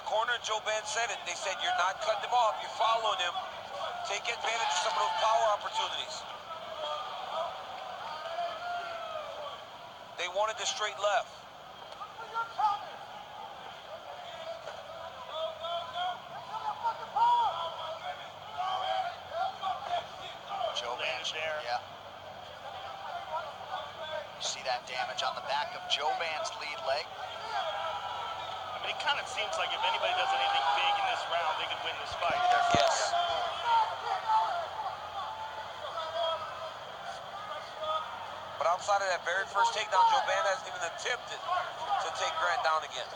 corner, Joe Ben said it. They said, you're not cutting him off, you're following him. Take advantage of some of those power opportunities. They wanted the straight left. Joe Ben there. Yeah. You see that damage on the back of Joe Ben's lead leg. I mean, it kind of seems like if anybody does anything big in this round, they could win this fight. Yes. But outside of that very first takedown, Joe Ben hasn't even attempted to take Grant down again.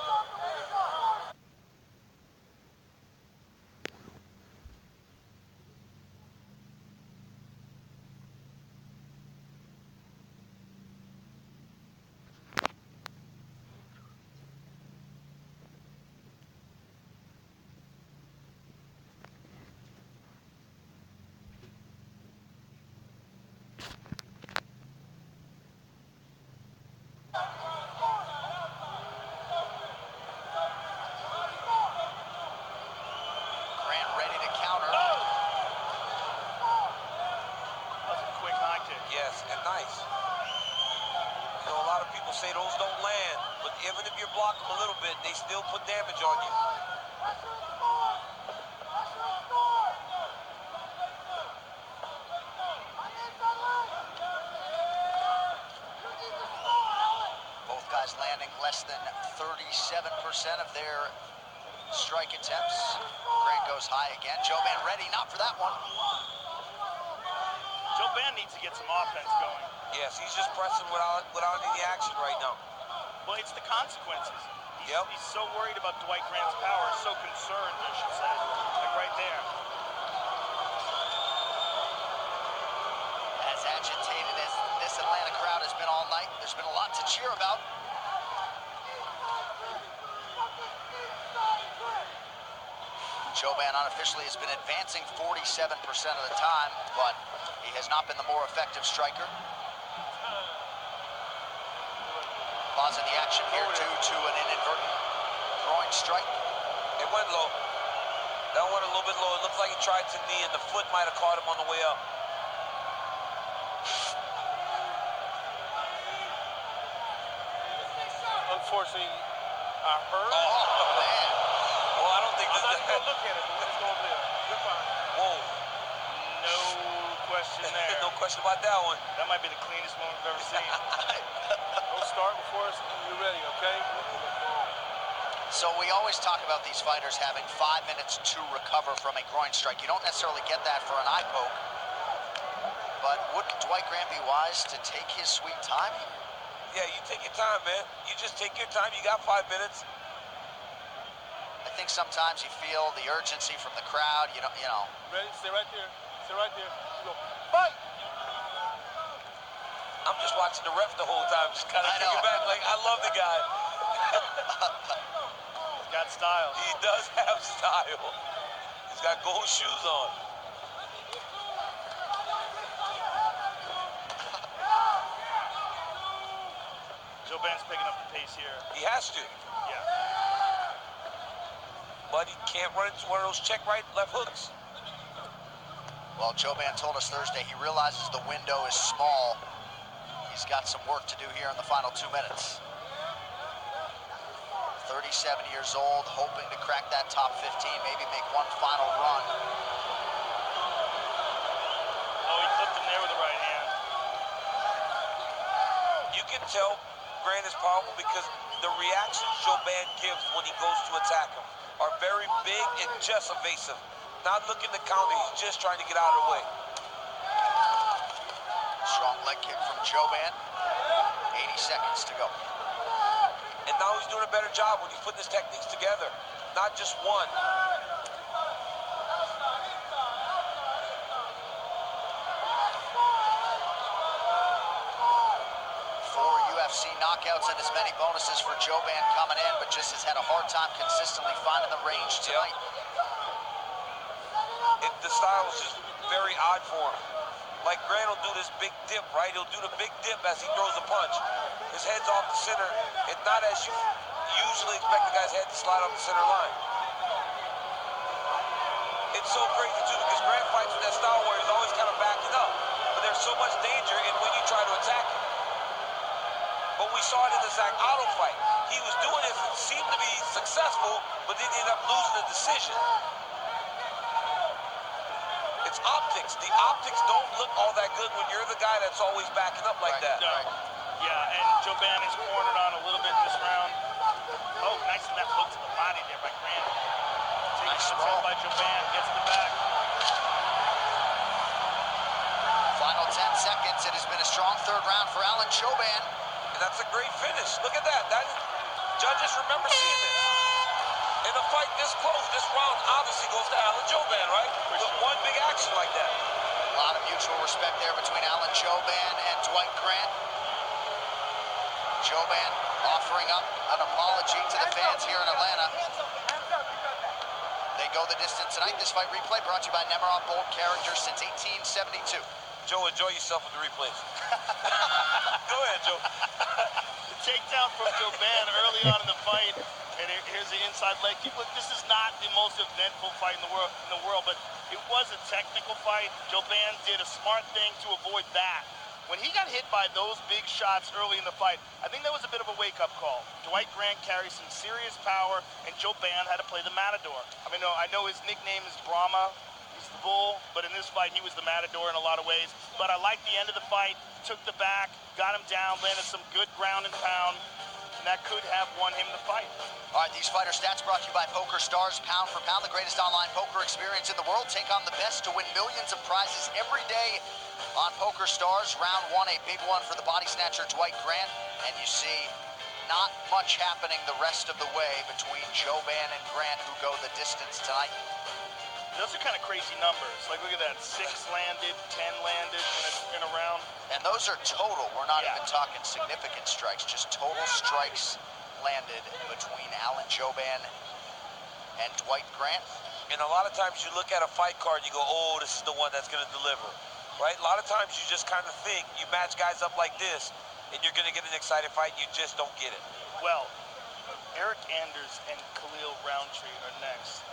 Yes, and nice. You know, a lot of people say those don't land, but even if you block them a little bit, they still put damage on you. Both guys landing less than 37% of their strike attempts. Grant goes high again. Joe Ben ready, not for that one. Joe Ben needs to get some offense going. Yes, he's just pressing without any action right now. Well, it's the consequences. Yep. He's so worried about Dwight Grant's power, so concerned, I should say. Like right there. As agitated as this Atlanta crowd has been all night, there's been a lot to cheer about. Joe Ben unofficially has been advancing 47% of the time, but he has not been the more effective striker. Pausing the action here due to an inadvertent groin strike. It went low. That went a little bit low. It looks like he tried to knee, and the foot might have caught him on the way up. Unfortunately, I heard. Oh, man. Well, I don't think I'm not even going to look at it, but let's go over there. You're fine. Whoa. No question there. No question about that one. That might be the cleanest one we've ever seen. Don't start before you're ready, okay? So we always talk about these fighters having 5 minutes to recover from a groin strike. You don't necessarily get that for an eye poke. But would Dwight Grant be wise to take his sweet time? Yeah, you take your time, man. You just take your time. You got 5 minutes. I think sometimes you feel the urgency from the crowd. You know. Ready? Stay right there. Stay right there. You go. Fight! I'm just watching the ref the whole time, just kind of thinking back, like, I love the guy. He's got style. He does have style. He's got gold shoes on. Joe Ben's picking up the pace here. He has to. Yeah. But he can't run into one of those check right, left hooks. Well, Joe Ben told us Thursday he realizes the window is small. He's got some work to do here in the final 2 minutes. 37 years old, hoping to crack that top 15, maybe make one final run. Oh, he flipped him there with the right hand. You can tell Grant is powerful because the reactions Joe Ben gives when he goes to attack him are very big and just evasive. Not looking to counter, he's just trying to get out of the way. Strong leg kick from Joe Ben. 80 seconds to go. And now he's doing a better job when he's putting his techniques together, not just one. 4 UFC knockouts and as many bonuses for Joe Ben coming in, but just has had a hard time consistently finding the range tonight. The style is just very odd for him. Like Grant will do this big dip, right? He'll do the big dip as he throws a punch. His head's off the center, and not as usually expect the guy's head to slide off the center line. It's so crazy, too, because Grant fights with that style where he's always kind of backing up. But there's so much danger in when you try to attack him. But we saw it in the Zach Otto fight. He was doing it and seemed to be successful, but then ended up losing the decision. It's optics. The optics don't look all that good when you're the guy that's always backing up like that. No. Yeah, and Joban is cornered on a little bit this round. Oh, nice left hook to the body there by Grant. Nice roll by Joban, gets the back. Final 10 seconds. It has been a strong third round for Alan Joban. And that's a great finish. Look at that. Judges remember seeing this. In a fight this close, this round obviously goes to Alan Joban, right? With one big action like that. A lot of mutual respect there between Alan Joban and Dwight Grant. Joban offering up an apology to the fans here in Atlanta. They go the distance tonight. This fight replay brought to you by Nemiroff Bold Character since 1872. Joe, enjoy yourself with the replays. Go ahead, Joe. The takedown from Joban early on in the fight, and here's the inside leg kick. Look, this is not the most eventful fight in the world, but it was a technical fight. Joban did a smart thing to avoid that. When he got hit by those big shots early in the fight, I think that was a bit of a wake-up call. Dwight Grant carries some serious power, and Joban had to play the Matador. I mean, I know his nickname is Brahma. He's the bull, but in this fight, he was the Matador in a lot of ways. But I like the end of the fight, took the back, got him down, landed some good ground and pound, and that could have won him the fight. All right, these fighter stats brought to you by Poker Stars. Pound for pound, the greatest online poker experience in the world. Take on the best to win millions of prizes every day on Poker Stars. Round one, a big one for the body snatcher Dwight Grant. And you see not much happening the rest of the way between Joban and Grant, who go the distance tonight. Those are kind of crazy numbers. Like, look at that. 6 landed, 10 landed in a round. And those are total. We're not even talking significant strikes, just total strikes landed between Alan Joban and Dwight Grant. And a lot of times you look at a fight card and you go, oh, this is the one that's going to deliver, right? A lot of times you just kind of think you match guys up like this and you're going to get an exciting fight and you just don't get it. Well, Eric Anders and Khalil Roundtree are next.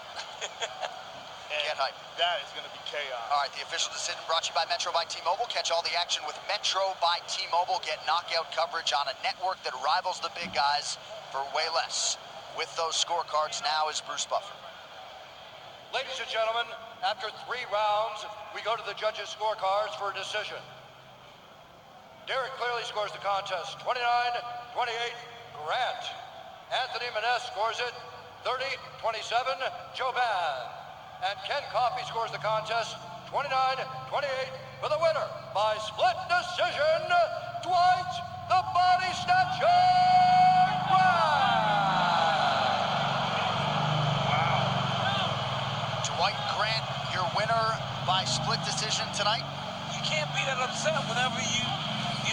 Get hype. That is going to be chaos. All right, the official decision brought to you by Metro by T-Mobile. Catch all the action with Metro by T-Mobile. Get knockout coverage on a network that rivals the big guys for way less. With those scorecards now is Bruce Buffer. Ladies and gentlemen, after 3 rounds, we go to the judges' scorecards for a decision. Derek clearly scores the contest, 29-28, Grant. Anthony Menez scores it, 30-27, Joban. And Ken Coffey scores the contest, 29-28, for the winner by split decision, Dwight the Body Snatcher Grant! Dwight Grant, your winner by split decision tonight. You can't be that upset whenever you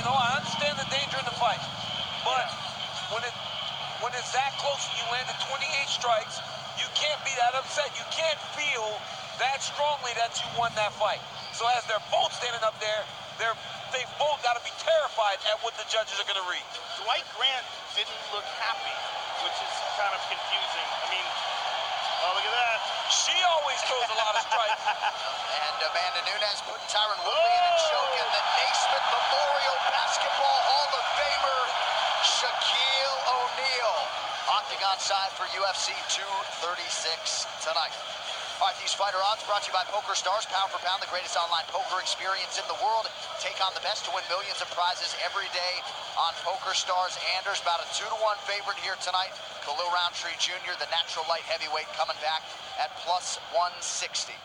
know, I understand the danger in the fight, but when it's that close and you landed 28 strikes, you can't be that upset. You can't feel that strongly that you won that fight. So as they're both standing up there, they've both got to be terrified at what the judges are going to read. Dwight Grant didn't look happy, which is kind of confusing. I mean, oh, look at that. She always throws a lot of strikes. And Amanda Nunes putting Tyron Woodley in a choke, and the Naismith Memorial Basketball Hall of Famer, Shaquille O'Neal. Octagon side for UFC 236 tonight. All right, these fighter odds brought to you by Poker Stars. Pound for pound, the greatest online poker experience in the world. Take on the best to win millions of prizes every day on Poker Stars. Anders about a 2-1 favorite here tonight. Khalil Roundtree Jr., the natural light heavyweight, coming back at plus 160.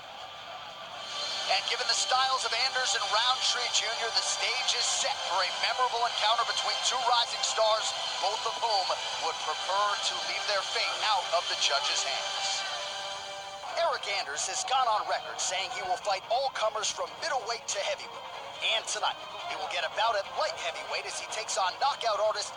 And given the styles of Anders and Roundtree Jr., the stage is set for a memorable encounter between 2 rising stars, both of whom would prefer to leave their fate out of the judges' hands. Eric Anders has gone on record saying he will fight all comers from middleweight to heavyweight. And tonight, he will get a bout at light heavyweight as he takes on knockout artist